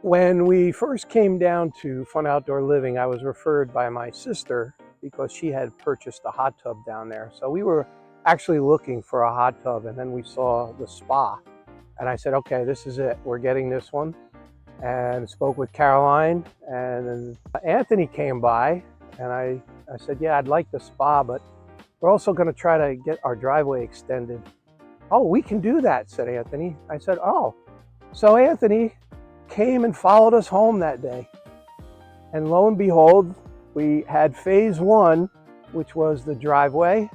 When we first came down to Fun Outdoor Living, I was referred by my sister because she had purchased a hot tub down there. So we were actually looking for a hot tub, and then we saw the spa. And I said, okay, this is it. We're getting this one. And spoke with Caroline, and then Anthony came by, and I said, yeah, I'd like the spa, but we're also going to try to get our driveway extended. Oh, we can do that, said Anthony. I said, oh. So Anthony came and followed us home that day. And lo and behold, we had phase one, which was the driveway,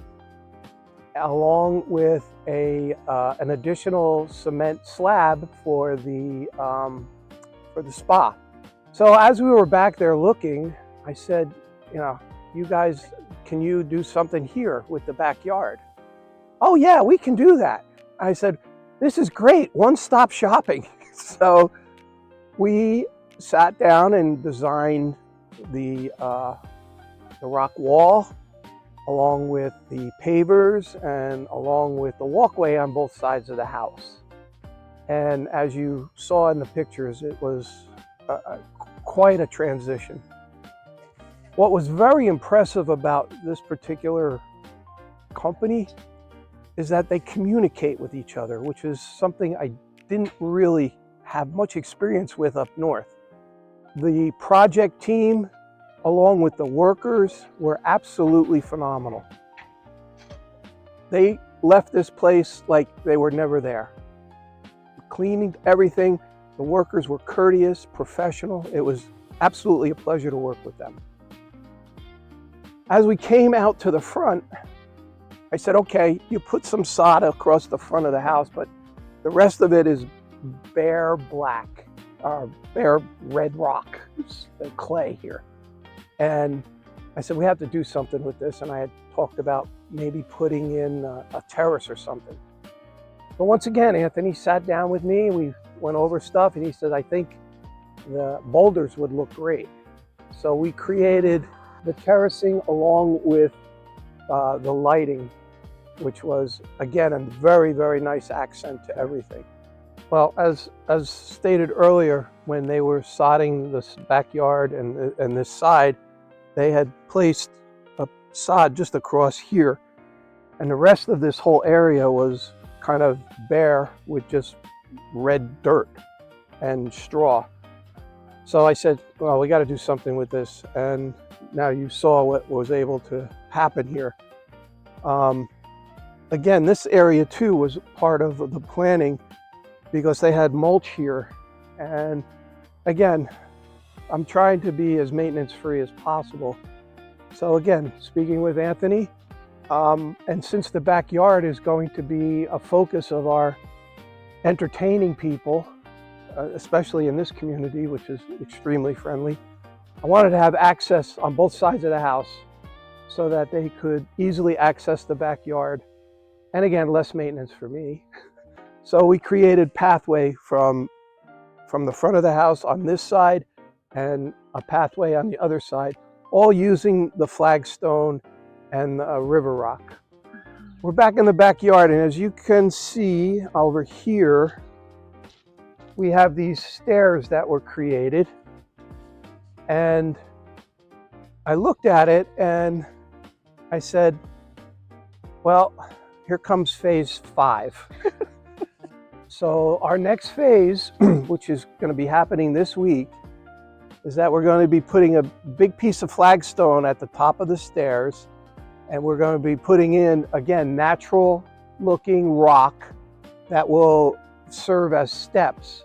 along with an additional cement slab for the spa. So as we were back there looking, I said, you guys, can you do something here with the backyard? Oh yeah, we can do that. I said, this is great, one-stop shopping. So we sat down and designed the rock wall, along with the pavers and along with the walkway on both sides of the house. And as you saw in the pictures, it was quite a transition. What was very impressive about this particular company is that they communicate with each other, which is something I didn't really have much experience with up north. The project team, along with the workers, were absolutely phenomenal. They left this place like they were never there. Cleaning everything, the workers were courteous, professional. It was absolutely a pleasure to work with them. As we came out to the front, I said, okay, you put some sod across the front of the house, but the rest of it is bare black, bare red rock, clay here. And I said, we have to do something with this. And I had talked about maybe putting in a terrace or something. But once again, Anthony sat down with me, we went over stuff, and he said, I think the boulders would look great. So we created the terracing along with the lighting, which was, again, a very, very nice accent to everything. Well, as stated earlier, when they were sodding this backyard and this side, they had placed a sod just across here. And the rest of this whole area was kind of bare with just red dirt and straw. So I said, well, we got to do something with this. And now you saw what was able to happen here. Again, this area too was part of the planning because they had mulch here. And again, I'm trying to be as maintenance free as possible. So again, speaking with Anthony, and since the backyard is going to be a focus of our entertaining people, especially in this community, which is extremely friendly, I wanted to have access on both sides of the house so that they could easily access the backyard. And again, less maintenance for me. So we created pathway from the front of the house on this side and a pathway on the other side, all using the flagstone and the river rock. We're back in the backyard, and as you can see over here, we have these stairs that were created. And I looked at it and I said, well, here comes phase 5. So our next phase, which is going to be happening this week, is that we're going to be putting a big piece of flagstone at the top of the stairs, and we're going to be putting in, again, natural looking rock that will serve as steps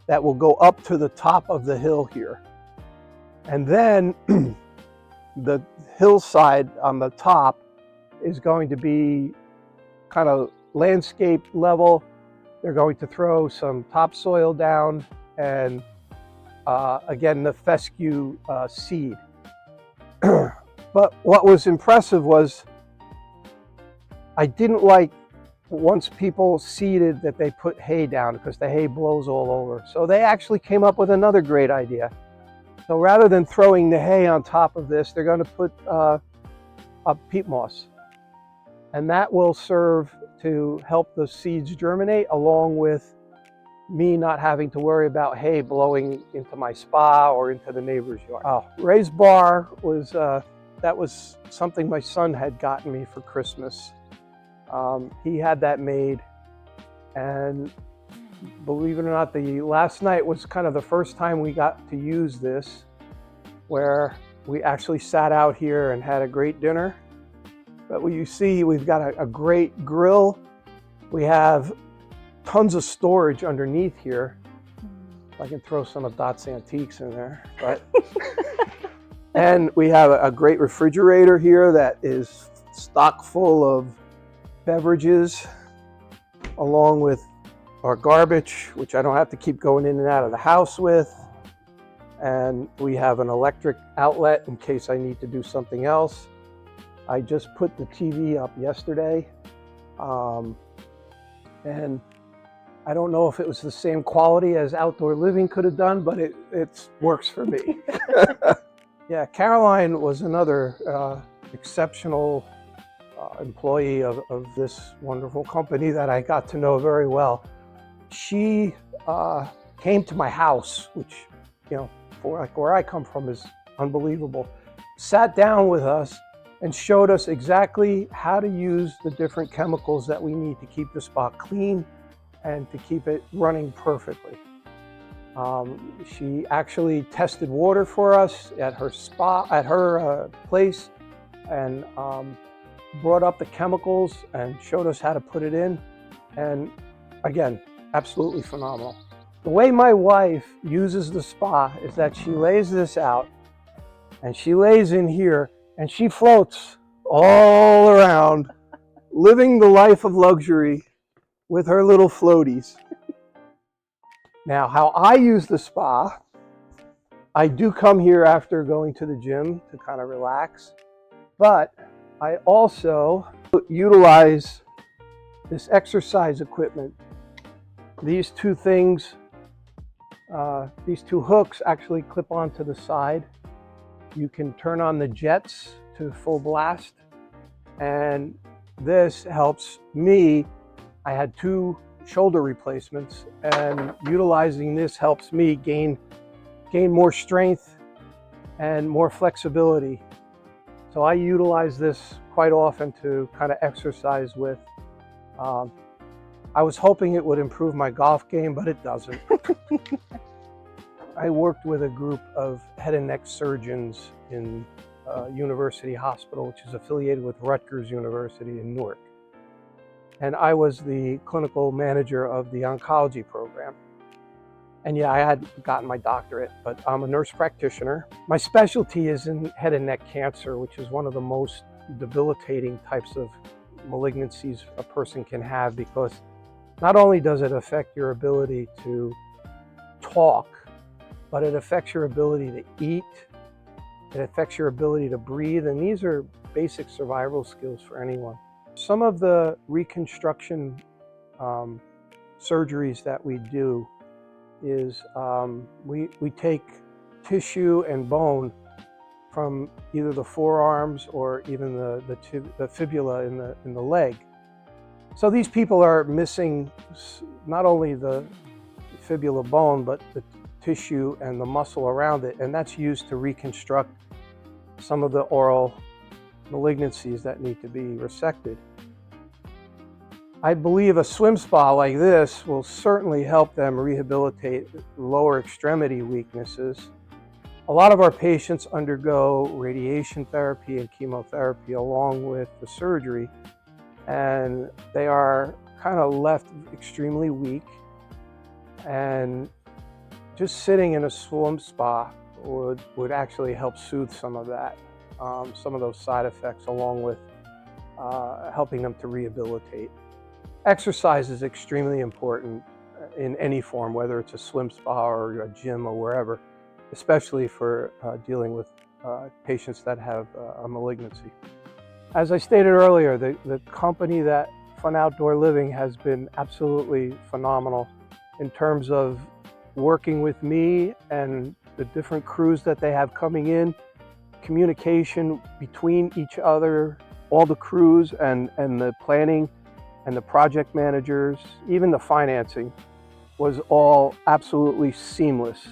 that will go up to the top of the hill here. And then the hillside on the top is going to be kind of landscape level. They're going to throw some topsoil down and again, the fescue seed. But what was impressive was I didn't like once people seeded that they put hay down because the hay blows all over. So they actually came up with another great idea. So rather than throwing the hay on top of this, they're going to put a peat moss. And that will serve to help the seeds germinate along with me not having to worry about hay blowing into my spa or into the neighbor's yard. Oh, raised bar was, that was something my son had gotten me for Christmas. He had that made, and believe it or not, the last night was kind of the first time we got to use this, where we actually sat out here and had a great dinner. But what you see, we've got a great grill. We have tons of storage underneath here. I can throw some of Dot's antiques in there, but and we have a great refrigerator here that is stock full of beverages, along with our garbage, which I don't have to keep going in and out of the house with. And we have an electric outlet in case I need to do something else. I just put the TV up yesterday, and I don't know if it was the same quality as Outdoor Living could have done, but it works for me. Yeah, Caroline was another exceptional employee of this wonderful company that I got to know very well. She came to my house, which, you know, for like where I come from is unbelievable. Sat down with us and showed us exactly how to use the different chemicals that we need to keep the spa clean and to keep it running perfectly. She actually tested water for us at her spa, at her place, and brought up the chemicals and showed us how to put it in. And again, absolutely phenomenal. The way my wife uses the spa is that she lays this out, and she lays in here, and she floats all around, living the life of luxury with her little floaties. Now, how I use the spa, I do come here after going to the gym to kind of relax, but I also utilize this exercise equipment. These two things, these two hooks actually clip onto the side. You can turn on the jets to full blast, and this helps me. I had 2 shoulder replacements, and utilizing this helps me gain more strength and more flexibility. So I utilize this quite often to kind of exercise with. I was hoping it would improve my golf game, but it doesn't. I worked with a group of head and neck surgeons in University Hospital, which is affiliated with Rutgers University in Newark. And I was the clinical manager of the oncology program. And yeah, I had gotten my doctorate, but I'm a nurse practitioner. My specialty is in head and neck cancer, which is one of the most debilitating types of malignancies a person can have, because not only does it affect your ability to talk, but it affects your ability to eat, it affects your ability to breathe, and these are basic survival skills for anyone. Some of the reconstruction surgeries that we do is we take tissue and bone from either the forearms or even the fibula in the leg. So these people are missing not only the fibula bone, but the tissue and the muscle around it, and that's used to reconstruct some of the oral malignancies that need to be resected. I believe a swim spa like this will certainly help them rehabilitate lower extremity weaknesses. A lot of our patients undergo radiation therapy and chemotherapy along with the surgery, and they are kind of left extremely weak, and just sitting in a swim spa would actually help soothe some of that, some of those side effects, along with helping them to rehabilitate. Exercise is extremely important in any form, whether it's a swim spa or a gym or wherever, especially for dealing with patients that have a malignancy. As I stated earlier, the company that Fun Outdoor Living has been absolutely phenomenal in terms of working with me and the different crews that they have coming in, communication between each other, all the crews and the planning and the project managers, even the financing. was all absolutely seamless.